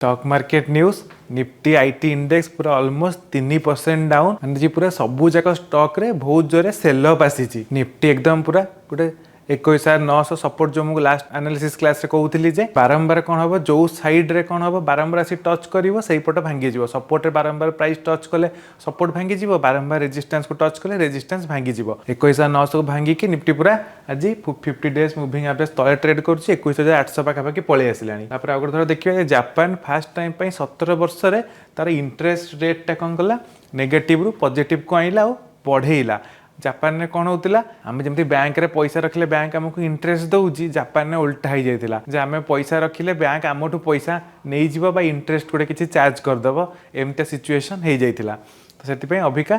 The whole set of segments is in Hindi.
Stock market news Nifty IT index पूरा ऑलमोस्ट 3% डाउन माने पूरा सबू जाक स्टॉक रे बहुत जोरे सेल अप आसी निफ्टी एकदम पूरा गोटे 21,900 सपोर्ट जो मुझे लास्ट एनालिसिस क्लास रे कहूली जे बारंबार कौन हम जो साइड रे कौन हम बारंबार आसी टच कर सही पट भांगी जीव सपोर्ट रे बारंबार प्राइस टच कले सपोर्ट भांगी जीव बारंबार रेजिस्टेंस को टच कले रेजिस्टेंस भांगी जीव 21,900 को भांगी कि निफ्टी पूरा आज 50 डेज मुविंग एवरेज तले ट्रेड कर 21,800 पाखापाखि पलि आसिलानी तापर आगो थोड़ा देखिए जापान फास्ट टाइम 17 वर्ष रे तार इंटरेस्ट रेट कौन कला नेगेटिव रु पॉजिटिव को आइला और बढ़ेला जापान में कौन होता आम जमी बैंक रे पैसा रखिले बैंक आमको इंटरेस्ट दौजी जापान में उल्टा हो जाता जे आम पैसा रखिले बैंक आमठू पैसा नहीं जीव बा इंटरेस्ट गोटे किसी चार्ज करदेव एमती सिचुएशन हो जाता तो से Abika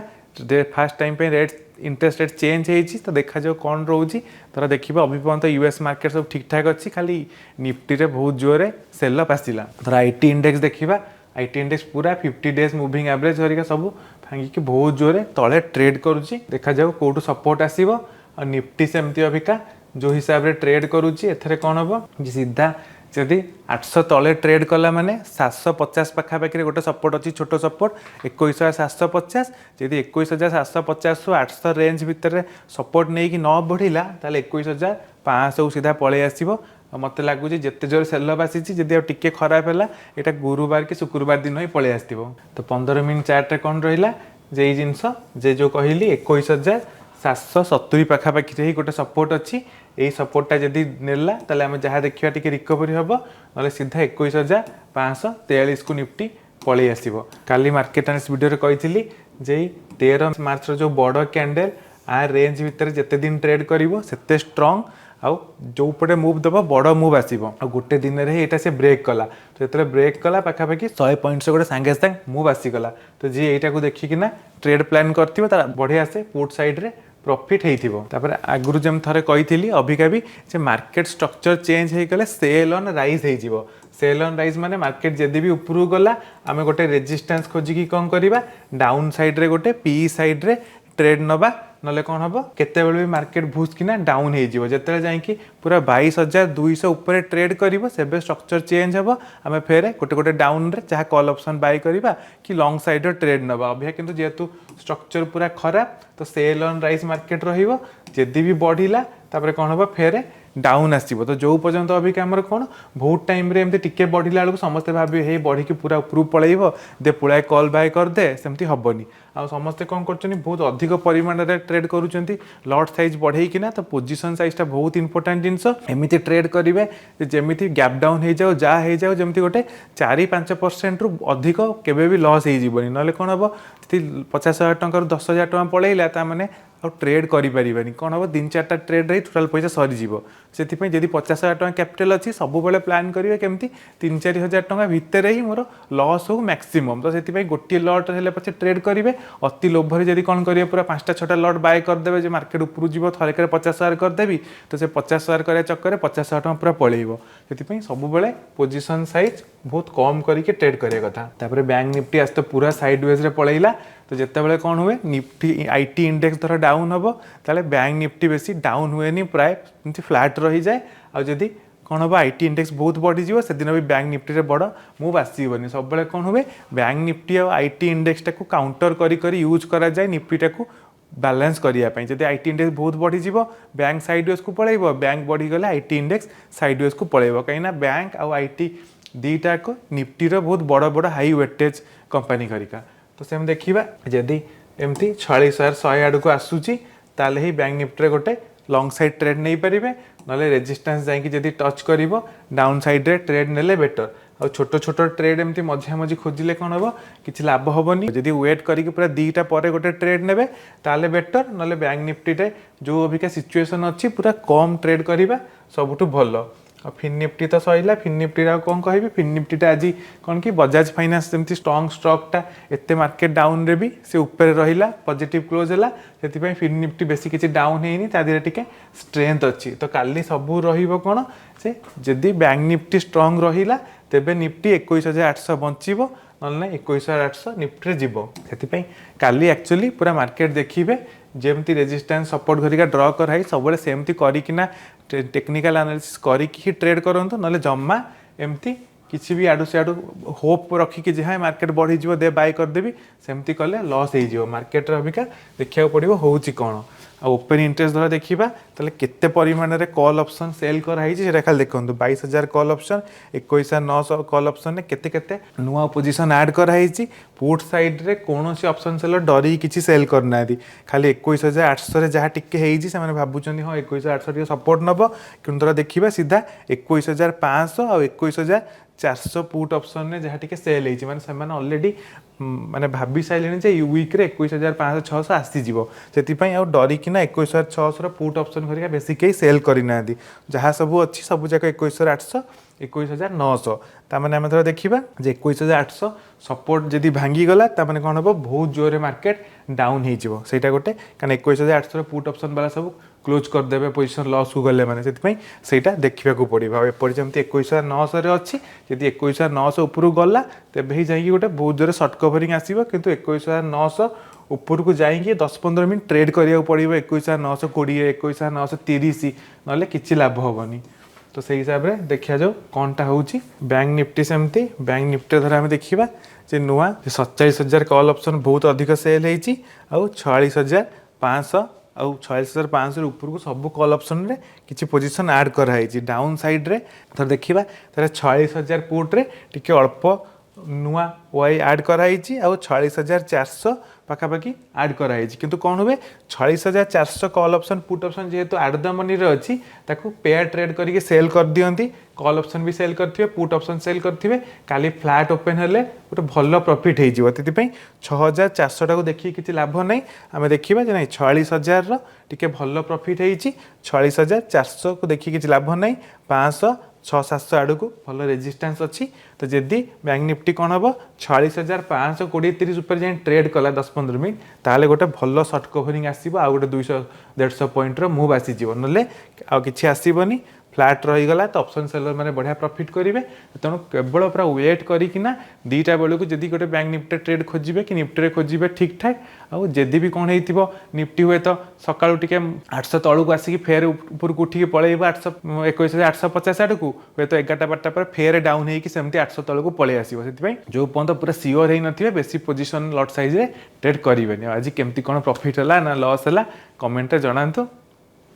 fast time rate interest rate change होती तो देखा जाओ कौन रोचे तो देखिए अभी पर्यंत यूएस मार्केट सब ठीक ठाक अच्छी खाली निफ्टी रे बहुत जोरे सेल अप आसला तो आईटी इंडेक्स देखा आईटी इंडेक्स पूरा 50 डेज मुविंग एवरेज हरिका सब भांगिकी बहुत जोरे तले ट्रेड करुच्ची देखा जाओ कौटू सपोर्ट आसो और निफ्टी सेमती अबिका जो हिसाब रे ट्रेड करुच्ची एथरे कौन हम सीधा जदि 800 तले ट्रेड कला माने 750 पाखापाखि गोटे सपोर्ट अच्छी छोट सपोर्ट 21,750 जदि 21,750 रु 800 रेंज भितर सपोर्ट नहीं कि न बढ़िला ताले 21,500 सीधा पलि आसो मत लगुच जिते जोर सेलअप आसी टी खराब है यहाँ गुरुवार कि शुक्रवार दिन ही पलि आस तो 15 मिनट चार्ट कौन रहा जे जिनस जे जो कहली 21,770 पाखापाखि ही गोटे सपोर्ट अच्छी यही सपोर्टा जदि नेला ताले आम जहाँ देखा टी रिकवरी हम ना सीधा 21,543 को निफ्टी पलि आसो काली मार्केट एनालिसिस वीडियो कही जे 13 मार्च जो बड़ कैंडल आ रेंज भितर जिते दिन ट्रेड करते स्ट्रंग आउ जो पटे मुव दब बड़ मुव आसो गोटे दिन में यहाँ से ब्रेक कला तो जो ब्रेक कला पाखापाखि 100 पॉइंट्स गोटे सांगे सांग मुव आसीगला तो जी यहाँ को देखिकिना ट्रेड प्लान कर बढ़िया से पुट साइड रे प्रॉफिट होता आगुरी जम थे कही अबिका भी मार्केट स्ट्रक्चर चेंज हो गले सेल ऑन राइज हो सेल ऑन राइज माने मार्केट जदि भी ऊपर गला आम गोटे रेजिस्टेंस खोजिकी कौन करवा डाउन साइड रे गोटे पी साइड रे ट्रेड नवा ना कौन हम केते भी मार्केट भूसकिना डाउन हो जिते जाकि पूरा 22,200 उपर ट्रेड कर स्ट्रक्चर चेंज हम आम फेर गोटे गोटे डाउन रे जहाँ कॉल ऑप्शन बाय करवा कि लॉन्ग साइड ट्रेड नवा अभी किंतु जेहेतु स्ट्रक्चर पूरा खराब तो सेल ऑन राइज मार्केट रदि भी बढ़िला तापर कौन हम फेर डाउन आसो तो जो पर्यंत अभी आमर कौन बहुत टाइम रे एमती टिके बढ़िला बेलू समस्ते भावे हे बढ़ी पूरा उपरू पलैब दे पुଳାଏ कॉल बाय करदे सेमती हेनी आ समस्ते कौन कर बहुत अधिक परिमाण में ट्रेड करुँच लॉट साइज बढ़ेकिना तो पोजिशन साइजटा बहुत इंपोर्टाट जिनस एमती ट्रेड करेंगे जमी गैप डाउन हो जाओ जहाँ हो जाओ जमी गोटे 4-5% रु अधिक केवे भी लॉस हो ना कौन हम 50,000 टकर 10,000 टका पलैला मैंने ट्रेड करें कौन हम 3-4टा ट्रेड रही टोटाल पैसा सरीज से जब 50,000 टका कैपिटल अच्छी सब प्लान करेंगे केमती 3-4 टका भितर ही मोर लॉस हो मैक्सिमम तो से गोटे लॉट है पचे ट्रेड करेंगे अति लोभर जब कौन करेंगे पूरा 5टा-6टा लॉट बाय करदे जो मार्केट उपरू जीव थरक 50,000 करदेवी तो से 50,000 कर चक्कर 50,000 टका पूरा पलैब से सब पोजिशन साइज बहुत कम करके ट्रेड करिया कथा बैंक निफ्टी आज तो पूरा साइड वेज रे पलैला तो जिते कौन हुए निफ्टी आईटी इंडेक्स धर डाउन हम ताले बैंक निफ्टी बेसी डाउन हुए प्राय फ्लैट रही जाए आदि कौन हम आईटी इंडेक्स बहुत बढ़ीज से दिन भी बैंक निफ्टी रे बड़ मुव आसबनी सब कौन हुए बैंक निफ्टी और आईटी इंडेक्स टाक काउंटर करी यूज करा जाए निफ्टी टाक बैलेंस करने जब आईटी इंडेक्स बहुत बढ़ीज बैंक साइडवेज को पलैब बैंक बढ़ीगले आईटी इंडेक्स साइडवेज को पलैब कहीं बैंक आउ आईटी दीटाक निफ्टी बहुत बड़ बड़ हाई वेटेज कंपनी करिका तो सेम देखा जदि एमती 46,100 आड़ को आसूची ताले ही बैंक निफ्टी गोटे लॉन्ग साइड ट्रेड नहीं पारे ना रेजिस्टेंस जाकि टच कर डाउन साइड रे ट्रेड नेले बेटर और छोट छोट ट्रेड एमती मझे मझी खोजिले कौन हम कि लाभ हेनी जदि वेट करके पूरा 2टा पर गोटे ट्रेड ने ताले बेटर ना बैंक निफ्टी रे जो अबिका सिचुएसन अच्छी पूरा कम ट्रेड करवा सबुठु भल और फिन निफ्टी तो सैला फिन निफ्टी कौन कह फिन निफ्टी आज कौन कि बजाज फाइनान्स जमी स्ट्रंग स्टॉकटा एत मार्केट डाउन रे भी से ऊपर रहा पॉजिटिव क्लोज है से फिन निफ्टी बेसी किसी डाउन है तादे टिके स्ट्रेंथ अच्छी तो काली सबू रौन से जदि बैंक निफ्टी स्ट्रंग रहा तेबे निफ्टी 21,800 बचब ना 21,800 निफ्टी जीव से काली एक्चुअली पूरा मार्केट देखिए जमती रेजिस्टेंस सपोर्ट घरिका ड्र कराई सब सेमती करना टेक्निकल एनालिसिस करके ट्रेड करूँ ना जमा एमती किसी भी आडू से होप रखिकी जे हाँ मार्केट बढ़ीज दे बाय करदेवी सेमती कले लॉस हो मार्केट अबिका देखा पड़ो हूँ कौन ओपन इंटरेस्ट धर देखा ताले केते परिमाण में कॉल ऑप्शन सेल कराई खाली देखो 22,000 कॉल ऑप्शन 21,900 कॉल ऑप्शन ने केते केते नुआ पोजीशन ऐड कराई पुट साइड रे कौन सी ऑप्शन सेलर डरी किसी सेल करना खाली 21,800 जहाँ टिके से भावुं हाँ 21,800 सपोर्ट नब कि देखा सीधा 21,500 और 21,400 पुट ऑप्शन ने जहाँ टिके सेल होती माने ऑलरेडी माने भाभी सारे वीक रे 21,500-600 आसीज से डरिकिना 21,600 पुट ऑप्शन कर बेसी कहीं सेल करना जहाँ सब अच्छी सब जाक 21,800 21,900 ताने आम थोड़ा देखा 21,800 सपोर्ट जदि भांगीगला ताने कौन हम बहुत जोरे मार्केट डाउन होटा गोटे कारण 21,800 पुट ऑप्शन वाला सब क्लोज करदे पोजिशन लॉस को गले मैंने से देखा पड़ो एपरी जमी 21,900 अच्छी जब 21,900 उपरू गला तेज ही जाकि गोटे बहुत जोरे सर्ट कवरिंग आसो कि 21,900 ऊपर को जाइए 10-15 मिनट ट्रेड करा पड़ो 21,920 21,930 ना कि लाभ हेनी तो से हिसाब से देखा जाओ कौनटा हूँ बैंक निफ्टी सेमती बैंक निफ्टी धर आम देखा जे नुआ 47,000 कॉल ऑप्शन बहुत अधिक सेल होती 46,500 आउ 46,500 ऊपर को सब कॉल ऑप्शन रे किसी पोजीशन ऐड कराई डाउन साइड रे थर देखा 46,000 पुट रे टिके अल्प नुआ वाई ऐड कराई 46,400 पाखापाखि ऐड कराई किंतु कौन हुए 46,400 कॉल ऑप्शन पुट ऑप्शन जेहेतु एट द मनी रे अच्छी ताकू पेयर ट्रेड करके सेल कर दियंती कॉल ऑप्शन भी सेल करथिबे पुट ऑप्शन सेल करथिबे काली फ्लैट ओपन हेले गोटे भल प्रॉफिट हो 6,400 टाक देखिए किसी लाभ नहीं आम देखा जे नहीं 46,000 टिके भल प्रॉफिट होती 46,400 को देखिए किसी लाभ नहीं 500 600-700 आड़ को भल रेजिस्टेंस अच्छी तो जदि बैंक निफ्टी कौन हम 46,500 20-30 ऊपर जाए ट्रेड कला 10-15 मिनट ताले गोटे भल सर्ट कवरिंग आसो आ गए 200-150 पॉइंटर मुव आसीज ना आ कि आसबनी फ्लैट रहीगला तो ऑप्शन सेलर मैंने बढ़िया प्रॉफिट करेंगे तेणु केवल पूरा वेट करना दुईटा बेलू जदि गोटे बैंक निफ्टी ट्रेड खोजे कि निफ्टी खोजे ठीक ठाक आउ जदि भी कौन हो निफ्टी हुए तो सकाळू टिके 800 तलू को आसिक फेर ऊपर को उठिक पलैब 21,850 आड़ को हूँ तो 11-12 पर फेर डाउन होमती 800 तलू को पलि आसो से जो पर्यटन पूरा सियोर हो ना बेसी पोजिशन लट सैज ट्रेड करेंगे आज केमती कौन प्रॉफिट है ना लॉस है कमेंट जनातु।